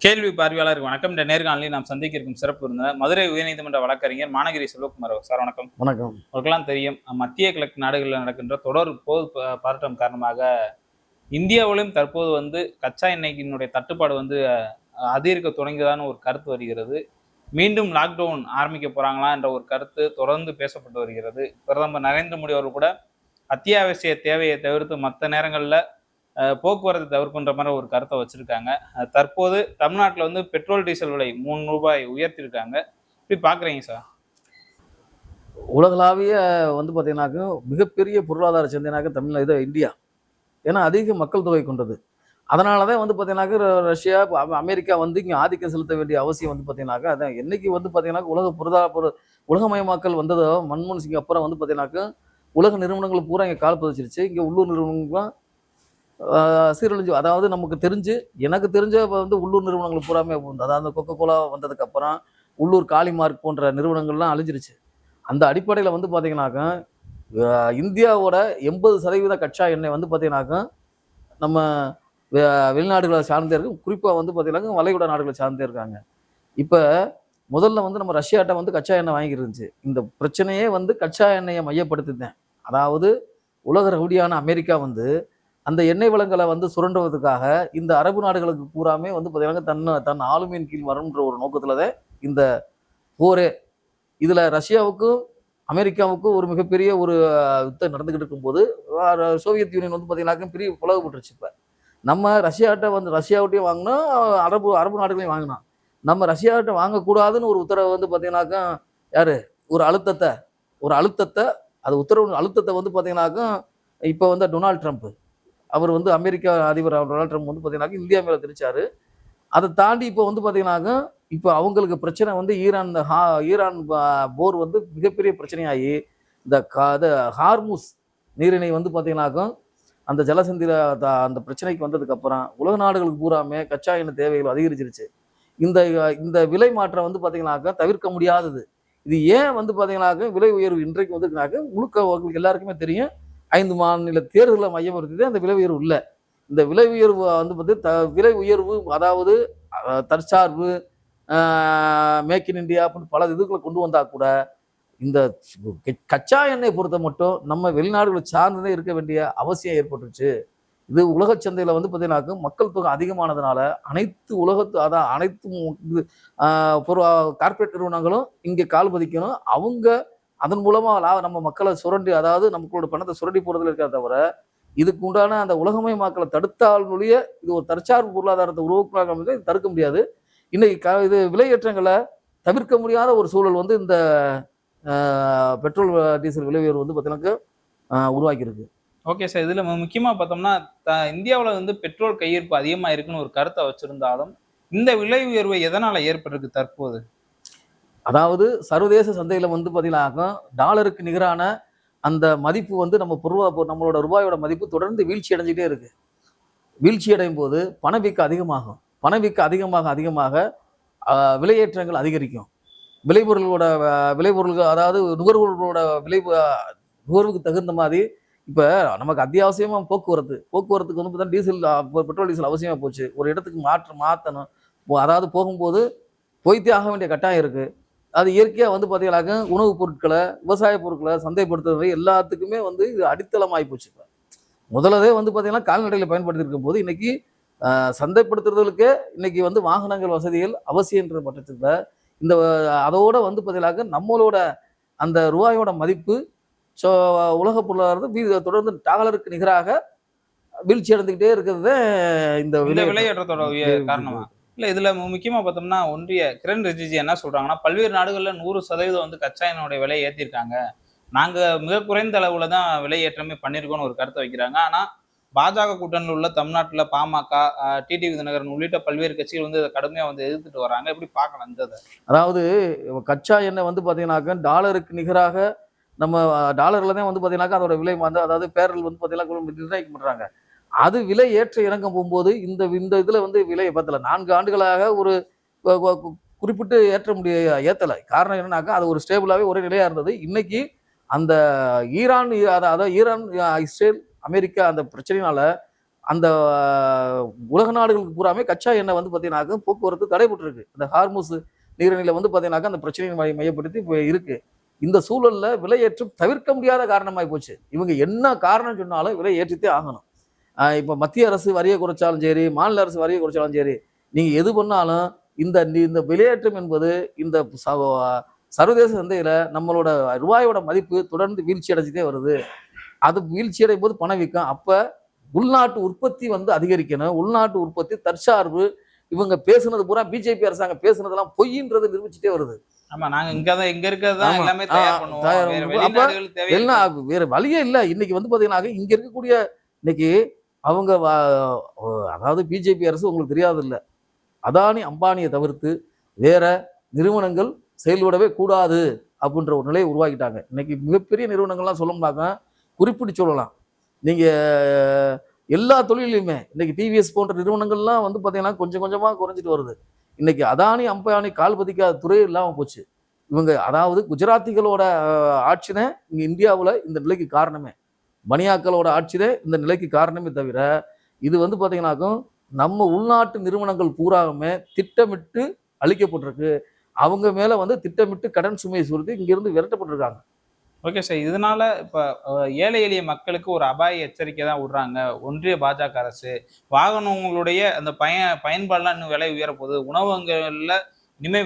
கேள்வி பார்வையாளருக்கு வணக்கம். இந்த நேர்காணலில் நாம் சந்திக்க இருக்கும் சிறப்பு விருந்தினர் மதுரை உயர்நீதிமன்ற வழக்கறிஞர் மானகிரி செல்வகுமார் சார். வணக்கம். வணக்கம். உங்களுக்கெல்லாம் தெரியும், மத்திய கிழக்கு நாடுகளில் நடக்கின்ற தொடர் போர் பதட்டம் காரணமாக இந்தியாவிலும் தற்போது கச்சா எண்ணெயினுடைய தட்டுப்பாடு அதிகரிக்க தொடங்கியதான ஒரு கருத்து வருகிறது. மீண்டும் லாக்டவுன் ஆரம்பிக்க போறாங்களா என்ற ஒரு கருத்து தொடர்ந்து பேசப்பட்டு வருகிறது. பிரதமர் நரேந்திர மோடி அவர்கள் கூட அத்தியாவசிய தேவையை தவிர்த்து மற்ற நேரங்களில் போக்குவரத்து தவிர்க்கின்ற மாதிரி ஒரு கருத்தை வச்சிருக்காங்க. தற்போது தமிழ்நாட்டில் பெட்ரோல் டீசல் விலை ரூபாய் உயர்த்திருக்காங்க. இப்படி பாக்குறீங்க சார்? உலகளாவிய பார்த்தீங்கன்னாக்க மிகப்பெரிய பொருளாதார சந்தைனாக்க இது இந்தியா. ஏன்னா அதிக மக்கள் தொகை கொண்டது. அதனாலதான் பார்த்தீங்கன்னாக்க ரஷ்யா, அமெரிக்கா இங்கே ஆதிக்கம் செலுத்த வேண்டிய அவசியம் பார்த்தீங்கன்னாக்கா அதான். என்னைக்கு பார்த்தீங்கன்னா உலகமயமாக்கல் வந்ததோ மன்மோகன் சிங் அப்புறம் பார்த்தீங்கன்னாக்க உலக நிறுவனங்கள் பூரா இங்கே கால் பதிச்சிருச்சு. இங்கே உள்ளூர் நிறுவனங்கள்லாம் சீரழிஞ்சு. அதாவது எனக்கு தெரிஞ்ச உள்ளூர் நிறுவனங்கள் பூராமே அதாவது கொக்கோ கோலா வந்ததுக்கு அப்புறம் உள்ளூர் காளிமார்க் போன்ற நிறுவனங்கள்லாம் அழிஞ்சிருச்சு. அந்த அடிப்படையில் பார்த்தீங்கன்னாக்கா இந்தியாவோட 80% கச்சா எண்ணெய் பார்த்தீங்கன்னாக்கா நம்ம வெளிநாடுகளை சார்ந்தே இருக்கு. குறிப்பாக பார்த்தீங்கன்னாக்கா வளைகுடா நாடுகளை சார்ந்தே இருக்காங்க. இப்போ முதல்ல நம்ம ரஷ்யாட்ட கச்சா எண்ணெய் வாங்கிட்டு இருந்துச்சு. இந்த பிரச்சனையே கச்சா எண்ணெயை மையப்படுத்திதான். அதாவது உலக ரவுடியான அமெரிக்கா அந்த எண்ணெய் வளங்களை சுரண்டுவதற்காக இந்த அரபு நாடுகளுக்கு பூராமே பார்த்தீங்கன்னா தன் ஆளுமையின் கீழ் வரும்ன்ற ஒரு நோக்கத்தில் தான் இந்த போரே. இதில் ரஷ்யாவுக்கும் அமெரிக்காவுக்கும் ஒரு மிகப்பெரிய ஒரு யுத்தம் நடந்துகிட்டு இருக்கும்போது சோவியத் யூனியன் பார்த்தீங்கன்னாக்க பெரிய புலகப்பட்டுருச்சு. இப்போ நம்ம ரஷ்யாவிட்டையும் வாங்கினோம், அரபு நாடுகளையும் வாங்கினோம். நம்ம ரஷ்யாவிட்ட வாங்கக்கூடாதுன்னு ஒரு உத்தரவை பார்த்தீங்கன்னாக்கா யாரு ஒரு அழுத்தத்தை அது உத்தரவு அழுத்தத்தை பார்த்தீங்கன்னாக்கா இப்போ டொனால்ட் ட்ரம்ப் அவர் அமெரிக்கா அதிபர் டொனால்ட் ட்ரம்ப் பார்த்தீங்கன்னாக்க இந்தியா மேலே திணிச்சாரு. அதை தாண்டி இப்போ பார்த்தீங்கன்னாக்க இப்போ அவங்களுக்கு பிரச்சனை ஈரான் போர் மிகப்பெரிய பிரச்சனையாகி இந்த ஹார்முஸ் நீரிணை பார்த்தீங்கன்னாக்க அந்த ஜலசந்திர அந்த பிரச்சனைக்கு வந்ததுக்கப்புறம் உலக நாடுகளுக்கு பூராமே கச்சா எண்ணெய் தேவைகள் அதிகரிச்சிருச்சு. இந்த இந்த விலை மாற்றம் பார்த்தீங்கன்னாக்க தவிர்க்க முடியாதது. இது ஏன் பார்த்தீங்கன்னாக்க விலை உயர்வு இன்றைக்கு முழுக்க உங்களுக்கு எல்லாருக்குமே தெரியும். 5 மாநில தேர்தலை மையப்படுத்தி அந்த விலை உயர்வு இல்லை. இந்த விலை உயர்வு விலை உயர்வு அதாவது தற்சார்பு, மேக் இன் இந்தியா அப்படின்னு பல இதுக்குள்ள கொண்டு வந்தா கூட இந்த கச்சா எண்ணெய் பொறுத்த மட்டும் நம்ம வெளிநாடுகளை சார்ந்ததே இருக்க வேண்டிய அவசியம் ஏற்பட்டுருச்சு. இது உலக சந்தையில பார்த்தீங்கன்னாக்க மக்கள் தொகை அதிகமானதுனால அனைத்து கார்பரேட் நிறுவனங்களும் இங்கே கால் பதிக்கணும். அவங்க அதன் மூலமா நம்ம மக்களை சுரண்டி, அதாவது நமக்களோட பணத்தை சுரண்டி போறதுல இருக்கிறத தவிர இதுக்கு உண்டான அந்த உலகமயமாக்கலை தடுத்தாலுடைய இது ஒரு தற்சார்பு பொருளாதாரத்தை உருவாக்குறாங்க தடுக்க முடியாது. இன்னைக்கு இது விலையேற்றங்களை தவிர்க்க முடியாத ஒரு சூழல் இந்த பெட்ரோல் டீசல் விலை உயர்வு பார்த்தீங்கன்னா உருவாக்கியிருக்கு. Okay sir. இதுல முக்கியமா பார்த்தோம்னா இந்தியாவில் பெட்ரோல் கையிருப்பு அதிகமா இருக்குன்னு ஒரு கருத்தை வச்சிருந்தாலும் இந்த விலை உயர்வு எதனால ஏற்பட்டிருக்கு தற்போது? அதாவது சர்வதேச சந்தையில பார்த்தீங்கன்னா டாலருக்கு நிகரான அந்த மதிப்பு நம்மளோட ரூபாயோட மதிப்பு தொடர்ந்து வீழ்ச்சி அடைஞ்சிட்டே இருக்கு. வீழ்ச்சி அடையும் போது பணவீக்கம் அதிகமாகும். பணவீக்கம் அதிகமாக விலையேற்றங்கள் அதிகரிக்கும். விளைபொருள்கள் அதாவது நுகர்வோர்களோட நுகர்வுக்கு தகுந்த மாதிரி இப்போ நமக்கு அத்தியாவசியமா போக்குவரத்துக்கு பார்த்தா டீசல், பெட்ரோல் டீசல் அவசியமா போச்சு. ஒரு இடத்துக்கு மாற்றணும். அதாவது போகும்போது போய்த்தே ஆக வேண்டிய கட்டாயம் இருக்கு. அது இயற்கையாக பார்த்தீங்கன்னாக்க உணவுப் பொருட்களை, விவசாய பொருட்களை சந்தைப்படுத்துறது எல்லாத்துக்குமே இது அடித்தளம் ஆகிப்போச்சு. இப்போ முதலதே பார்த்தீங்கன்னா கால்நடைகளை பயன்படுத்தி இருக்கும் போது இன்னைக்கு சந்தைப்படுத்துறதுக்கு இன்னைக்கு வாகனங்கள் வசதிகள் அவசியன்ற பட்சத்தில் இந்த அதோட பார்த்தீங்கன்னாக்க நம்மளோட அந்த ரூபாயோட மதிப்பு உலக பொருளாதாரத்தை தொடர்ந்து டாலருக்கு நிகராக வீழ்ச்சி அடைந்துகிட்டே இருக்கிறது இந்த விலையேற்றத்தோட காரணமா இல்ல. இதுல முக்கியமா பார்த்தோம்னா ஒன்றிய கிரண் ரிஜிஜு என்ன சொல்றாங்கன்னா, பல்வேறு நாடுகள்ல 100% கச்சா எண்ணெயோட விலை ஏற்றிருக்காங்க. நாங்க மிக குறைந்த அளவுல தான் விலை ஏற்றமே பண்ணிருக்கோம்னு ஒரு கருத்தை வைக்கிறாங்க. ஆனா பாஜக கூட்டணியில் உள்ள தமிழ்நாட்டுல பாமக, டிடிவி தினகரன் உள்ளிட்ட பல்வேறு கட்சிகள் இதை கடுமையா எதிர்த்துட்டு வராங்க. எப்படி பார்க்கலாம் இந்த அதாவது கச்சா எண்ணெய் பார்த்தீங்கன்னாக்க டாலருக்கு நிகராக நம்ம டாலர்ல தான் பார்த்தீங்கன்னாக்கா அதோட விலை அதாவது பேரல் பார்த்தீங்கன்னா நிர்ணயிக்க பண்றாங்க. அது விலை ஏற்ற இறங்க போகும்போது இந்த இதுல விலையை பார்த்தல 4 ஆண்டுகளாக ஒரு குறிப்பிட்டு ஏற்றலை. காரணம் என்னன்னாக்கா அது ஒரு ஸ்டேபிளாவே ஒரே நிலையா இருந்தது. இன்னைக்கு அந்த ஈரான், அதாவது ஈரான், இஸ்ரேல், அமெரிக்கா அந்த பிரச்சனையினால அந்த உலக நாடுகளுக்கு பூராமே கச்சா எண்ணெய் வந்து பார்த்தீங்கன்னாக்க போக்குவரத்து தடைபட்டிருக்கு. இந்த ஹார்முஸ் நீரிணையில வந்து பார்த்தீங்கன்னாக்க அந்த பிரச்சனையை மையப்படுத்தி இப்போ இருக்கு. இந்த சூழல்ல விலையேற்றம் தவிர்க்க முடியாத காரணமாகி போச்சு. இவங்க என்ன காரணம் சொன்னாலும் விலை ஏற்றித்தே ஆகணும். இப்போ மத்திய அரசு வரியை குறைச்சாலும் சரி, மாநில அரசு வரியை குறைச்சாலும் சரி, நீங்க எது பண்ணாலும் இந்த விலையேற்றம் என்பது இந்த சர்வதேச சந்தையில நம்மளோட ரூபாயோட மதிப்பு தொடர்ந்து வீழ்ச்சி அடைஞ்சிட்டே வருது. அது வீழ்ச்சி அடையும் போது பணவீக்கம். அப்ப உள்நாட்டு உற்பத்தி வந்து அதிகரிக்கணும். உள்நாட்டு உற்பத்தி தற்சார்பு. இவங்க பேசுனது பூரா பிஜேபி அரசாங்கம் பேசுனதெல்லாம் பொய்ன்றது நிரூபிச்சுட்டே வருது. ஆமா, நாங்க இங்க இருக்கிறது தான் ஆமா. எல்லாமே தயார் பண்ணுவோம். தயார் வேற பண்ணுவோம். அப்ப வெளிநாடுகள் தேவை எல்லாம் வேற வழியே இல்ல. இன்னைக்கு வந்து பாத்தீங்கன்னா இங்க இருக்கக்கூடிய இன்னைக்கு அவங்க அதாவது பிஜேபி அரசு உங்களுக்கு தெரியாது இல்ல. அதானி அம்பானியை தவிர்த்து வேற நிறுவனங்கள் செயல்படவே கூடாது அப்படின்ற ஒரு நிலையை உருவாக்கிட்டாங்க. இன்னைக்கு மிகப்பெரிய நிறுவனங்கள்லாம் சொல்லணும்னாக்க குறிப்பிட்டு சொல்லலாம். நீங்க எல்லா தொழிலையுமே இன்னைக்கு டிவிஎஸ் போன்ற நிறுவனங்கள்லாம் வந்து பாத்தீங்கன்னா கொஞ்சம் கொஞ்சமா குறைஞ்சிட்டு வருது. இன்னைக்கு அதானி அம்பானி கால் பதிக்காத துறை இல்லாம போச்சு. இவங்க அதாவது குஜராத்திகளோட ஆட்சினே இங்க இந்தியாவுல இந்த நிலைக்கு காரணமே. பனியாக்களோட ஆட்சியே இந்த நிலைக்கு காரணமே தவிர இது வந்து பாத்தீங்கன்னாக்கும் நம்ம உள்நாட்டு நிறுவனங்கள் பூராவுமே திட்டமிட்டு அளிக்கப்பட்டிருக்கு. அவங்க மேல வந்து திட்டமிட்டு கடன் சுமையை சுருத்தி இங்கிருந்து விரட்டப்பட்டிருக்காங்க. Okay sir. இதனால இப்ப ஏழை எளிய மக்களுக்கு ஒரு அபாய எச்சரிக்கை தான் விடுறாங்க ஒன்றிய பாஜக அரசு. வாகனங்களுடைய அந்த பயன்பாடுலாம் இன்னும் விலை உயர போகுது. உணவகங்கள்ல இனிமே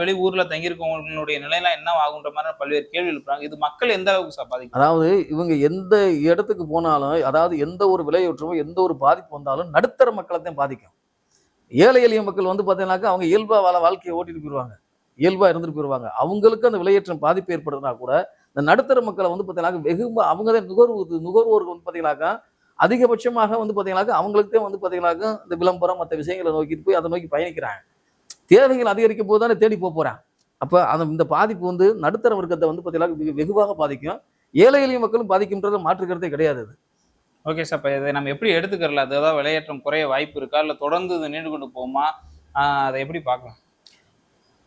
வெளி ஊர்ல தங்கியிருக்கவங்களுடைய நிலையெல்லாம் என்ன ஆகுன்ற மாதிரி பல்வேறு கேள்வி எழுப்புறாங்க. இது மக்கள் எந்த அளவுக்கு சார் பாதிக்கும்? அதாவது இவங்க எந்த இடத்துக்கு போனாலும், அதாவது எந்த ஒரு விலையேற்றமோ எந்த ஒரு பாதிப்பு வந்தாலும் நடுத்தர மக்களைத்தான் பாதிக்கும். ஏழை எளிய மக்கள் வந்து பார்த்தீங்கன்னாக்கா அவங்க இயல்பா வாழ்க்கையை ஓட்டிட்டு போயிடுவாங்க. இயல்பா இருந்துட்டு போயிடுவாங்க. அவங்களுக்கு அந்த விலையேற்றம் பாதிப்பு ஏற்படுதுனா கூட இந்த நடுத்தர மக்களை வந்து பார்த்தீங்கன்னா வெகு அவங்க தான் நுகர்வோருக்கு வந்து பார்த்தீங்கன்னாக்கா அதிகபட்சமாக வந்து பார்த்தீங்கன்னாக்கா அவங்களுக்கே வந்து பார்த்தீங்கன்னாக்கா இந்த விளம்பரம் மற்ற விஷயங்களை நோக்கிட்டு போய் அதை நோக்கி பயணிக்கிறாங்க. தேவைகள் அதிகரிக்கும் போது தானே தேடி போறேன். அப்ப இந்த பாதிப்பு வந்து நடுத்தர வர்க்கத்தை வந்து பார்த்தீங்கன்னா வெகுவாக பாதிக்கும். ஏழை எளிய மக்களும் பாதிக்கும்ன்றது மாற்றுக்கிறதே கிடையாது அது. Okay sir. இப்போ இதை நம்ம எப்படி எடுத்துக்கிறல? அது ஏதாவது விலையேற்றம் குறைய வாய்ப்பு இருக்கா, இல்லை தொடர்ந்து இது நீண்டு கொண்டு போகுமா? அதை எப்படி பார்க்கலாம்?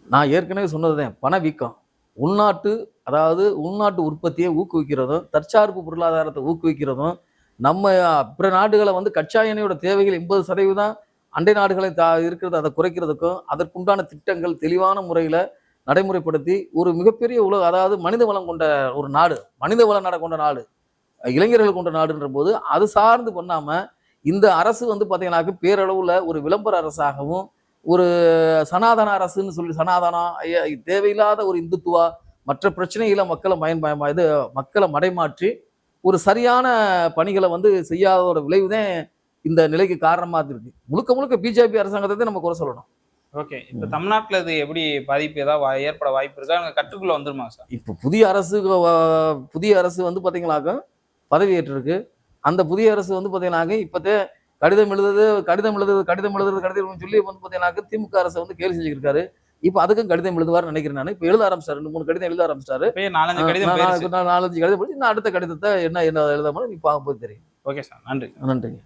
நான் ஏற்கனவே சொன்னதுதான் பணவீக்கம். உள்நாட்டு அதாவது உள்நாட்டு உற்பத்தியை ஊக்குவிக்கிறதும் தற்சார்பு பொருளாதாரத்தை ஊக்குவிக்கிறதும் நம்ம பிற நாடுகளை வந்து கச்சா எண்ணெயோட தேவைகள் 80% அண்டை நாடுகளை இருக்கிறது அதை குறைக்கிறதுக்கும் அதற்குண்டான திட்டங்கள் தெளிவான முறையில் நடைமுறைப்படுத்தி ஒரு மிகப்பெரிய அதாவது மனித வளம் கொண்ட ஒரு நாடு, மனித வள நாடு கொண்ட நாடு, இளைஞர்கள் கொண்ட நாடுன்ற போது அது சார்ந்து பண்ணாம இந்த அரசு வந்து பார்த்தீங்கன்னாக்க பேரளவுல ஒரு விளம்பர அரசாகவும் ஒரு சனாதன அரசுன்னு சொல்லி தேவையில்லாத ஒரு இந்துத்துவா மற்ற பிரச்சனைகளை மக்களை மடைமாற்றி ஒரு சரியான பணிகளை வந்து செய்யாத ஒரு விளைவுதான் இந்த நிலைக்கு காரணமா இருக்கு. முழுக்க முழுக்க பிஜேபி அரசாங்கத்தை நம்ம குறை சொல்லணும். ஓகே. இப்ப தமிழ்நாட்டுல இது எப்படி பாதிப்பு ஏதாவது ஏற்பட வாய்ப்பு இருக்கா? கட்டுக்குள்ள வந்துருமா சார்? இப்ப புதிய அரசு வந்து பாத்தீங்கன்னாக்க பதவியேற்று இருக்கு. அந்த புதிய அரசு வந்து பாத்தீங்கன்னாக்க இப்பத்தே கடிதம் எழுதுன்னு சொல்லி வந்து பாத்தீங்கன்னாக்க திமுக அரசு வந்து கேள்வி செஞ்சுருக்காரு. இப்ப அதுக்கும் கடிதம் எழுதுவார்னு நினைக்கிறேன். நான் இப்ப எழுத ஆரம்பிச்சாரு. 2-3 கடிதம் எழுத ஆரம்பிச்சாரு. 4-5 கடிதம் படிச்சு அடுத்த கடிதத்தை என்ன எழுத இப்ப போய் தெரியும். Okay sir. நன்றி. நன்றிங்க.